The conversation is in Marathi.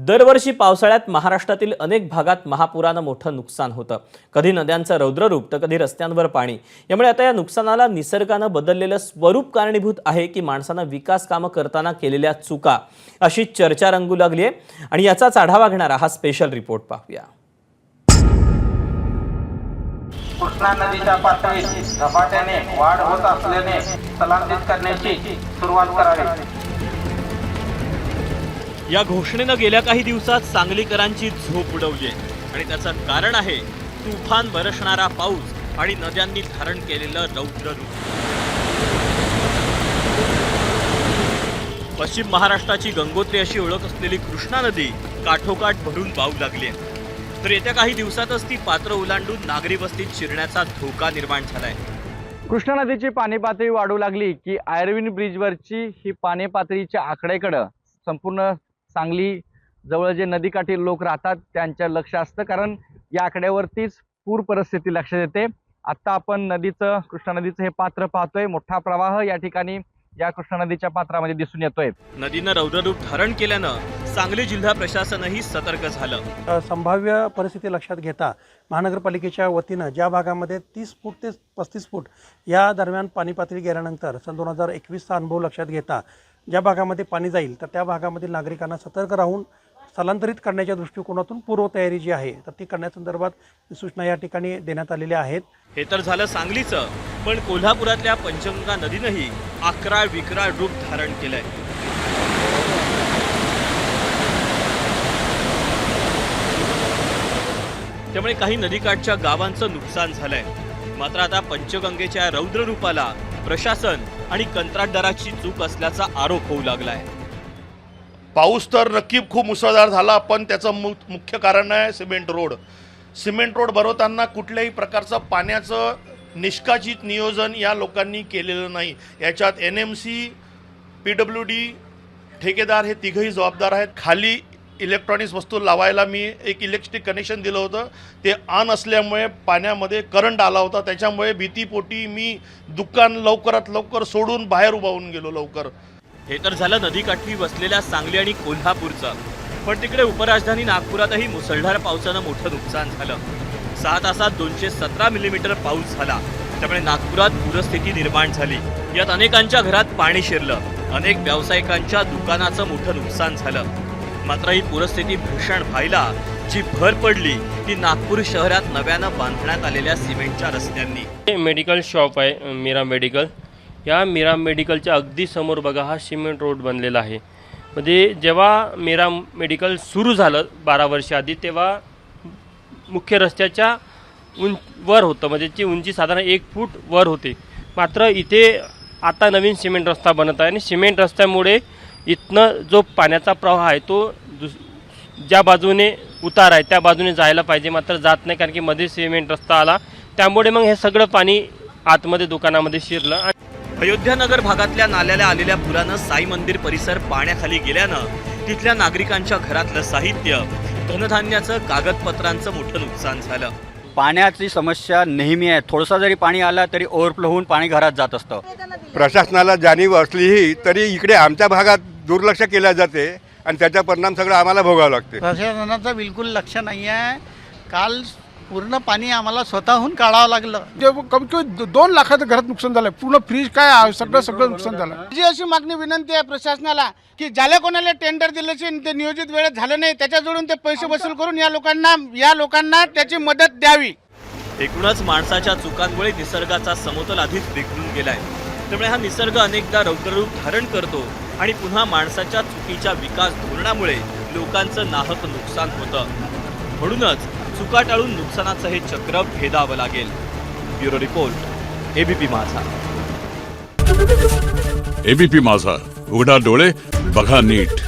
दरवर्षी पावसाळ्यात महाराष्ट्रातील अनेक भागात महापुरानं मोठं नुकसान होतं। कधी नद्यांचं रौद्ररूप तर कधी रस्त्यांवर पाणी। यामुळे आता या नुकसानाला निसर्गानं बदललेलं स्वरूप कारणीभूत आहे की माणसानं विकास कामं करताना केलेल्या चुका, अशी चर्चा रंगू लागली आहे। आणि याचाच आढावा घेणारा हा स्पेशल रिपोर्ट पाहूया। कृष्णा नदीच्या पातळीत झपाट्याने वाढ होत असल्याने स्थलांतरित करण्याची सुरुवात करावी। या घोषणेनं गेल्या काही दिवसात सांगलीकरांची झोप उडवली आहे आणि त्याचं कारण आहे तुफान बरसणारा पाऊस आणि नद्यांनी धारण केलेलं रौद्र रूप। पश्चिम महाराष्ट्राची गंगोत्री अशी ओळख असलेली कृष्णा नदी काठोकाठ भरून वाहू लागली आहे, तर येत्या काही दिवसातच ती पात्र ओलांडून नागरी वस्तीत शिरण्याचा धोका निर्माण झालाय। कृष्णा नदीची पाणी पातळी वाढू लागली की आयर्विन ब्रिजवरची ही पाणी पातळीच्या आकड्याकडे संपूर्ण सांगली जवळ जे नदीकाठी लोक राहतात त्यांच्या लक्ष असतं, कारण या आकड्यावरतीच पूर परिस्थिती लक्षात येते। आता आपण कृष्णा नदीचं हे पात्र पाहतोय। मोठा प्रवाह या ठिकाणी या कृष्णा नदीच्या पात्रामध्ये दिसून येतोय। नदीनं रौद्ररूप धारण केल्यानं सांगली जिल्हा प्रशासनही सतर्क झालं। संभाव्य परिस्थिती लक्षात घेता महानगरपालिकेच्या वतीनं ज्या भागामध्ये 30 फूट ते 35 फूट या दरम्यान पाणी पातळी गेल्यानंतर सन 2021चा अनुभव लक्षात घेता ज्या भागामध्ये पाणी जाईल तर त्या भागामधील नागरिकांना सतर्क राहून स्थलांतरित करण्याच्या दृष्टिकोनातून पूर्वतयारी जी आहे तर ती करण्यासंदर्भात सूचना या ठिकाणी देण्यात आलेल्या आहेत। हे तर झालं सांगलीचं, पण कोल्हापुरातल्या पंचगंगा नदीनंही अकराळ विकराळ रूप धारण केलंय। त्यामुळे काही नदीकाठच्या गावांचं नुकसान झालंय। मात्र आता पंचगंगेच्या रौद्र रूपाला प्रशासन आणि कंत्राटदाराची चूक असल्याचा आरोप होऊ लागलाय। पाऊस तर नक्की खूप मुसळधार झाला, पण त्याचं मुख्य कारण आहे सिमेंट रोड। सिमेंट रोड भरवताना कुठल्याही प्रकारचं पाण्याचं निष्कासित नियोजन या लोकांनी केलेलं नाही। याच्यात NMC, PWD, ठेकेदार हे तिघही जबाबदार आहेत। खाली इलेक्ट्रॉनिक्स वस्तू लावायला मी एक इलेक्ट्रिक कनेक्शन दिलं होतं, ते ऑन असल्यामुळे पाण्यामध्ये करंट आला होता। त्याच्यामुळे भीतीपोटी मी दुकान लवकरात लवकर सोडून बाहेर उभा होऊन गेलो लवकर। हे तर झालं नदीकाठी वसलेल्या सांगली आणि कोल्हापूरचं, पण तिकडे उपराजधानी नागपुरातही मुसळधार पावसानं मोठं नुकसान झालं। 6 तासात 217 मिलीमीटर पाऊस झाला, त्यामुळे नागपुरात पूरस्थिती निर्माण झाली। यात अनेकांच्या घरात पाणी शिरलं, अनेक व्यावसायिकांच्या दुकानाचं मोठं नुकसान झालं। मात्र ही पूरस्थिती भीषण व्हायला जी भर पडली ती नागपूर शहरात नव्यानं बांधण्यात आलेल्या सिमेंटच्या रस्त्यांनी। मेडिकल शॉप आहे मीरा मेडिकल। या मीरा मेडिकलच्या अगदी समोर बघा हा सिमेंट रोड बनलेला आहे। म्हणजे जेव्हा मीरा मेडिकल सुरू झालं 12 वर्ष आधी, तेव्हा मुख्य रस्त्याच्या वर होतं, म्हणजे ची उंची साधारण 1 फूट वर होते। मात्र इथे आता नवीन सिमेंट रस्ता बनत आहे आणि सिमेंट रस्त्यामुळे इथनं जो पाण्याचा प्रवाह आहे तो ज्या बाजूने उतार आहे त्या बाजूने जायला पाहिजे, मात्र जात नाही, कारण की मध्ये सिमेंट रस्ता आला, त्यामुळे मग हे सगळं पाणी आतमध्ये दुकानामध्ये शिरलं। अयोध्या नगर भागातल्या नाल्याला आलेल्या पुरानं साई मंदिर परिसर पाण्याखाली गेल्यानं तिथल्या नागरिकांच्या घरातलं साहित्य, धनधान्याचं, कागदपत्रांचं मोठं नुकसान झालं। पाण्याची समस्या नेहमी आहे। थोडंसं जरी पाणी आलं तरी ओव्हरफ्लो होऊन पाणी घरात जात असतं। प्रशासनाला जाणीव असलीही तरी इकडे आमच्या भागात दुर्लक्ष केले जाते आणि त्याचा परिणाम सगळं आम्हाला भोगावं लागते। प्रशासनाचं बिलकुल लक्ष नाही आहे। काल पूर्ण पाणी आम्हाला स्वतःहून काढावं लागलं। कमी कमी 2 लाखाचं घरात नुकसान झालं। पूर्ण फ्रीज काय सगळं नुकसान झालं। जी अशी मागणी विनंती आहे प्रशासनाला की ज्याला कोणाला टेंडर दिल्याचे ते नियोजित वेळेत झालं नाही त्याच्याजवळून ते पैसे वसूल करून या लोकांना त्याची मदत द्यावी। एकूणच माणसाच्या चुकांमुळे निसर्गाचा समतोल आधीच बिघडून गेलाय। त्यामुळे हा निसर्ग अनेकदा रौद्ररूप धारण करतो आणि पुन्हा माणसाच्या चुकीच्या विकास धोरणामुळे लोकांचं नाहक नुकसान होतं। म्हणूनच चुका टाळून नुकसानाचं हे चक्र भेदावं लागेल। ब्युरो रिपोर्ट, ABP माझा। ABP माझा, उघडा डोळे बघा नीट।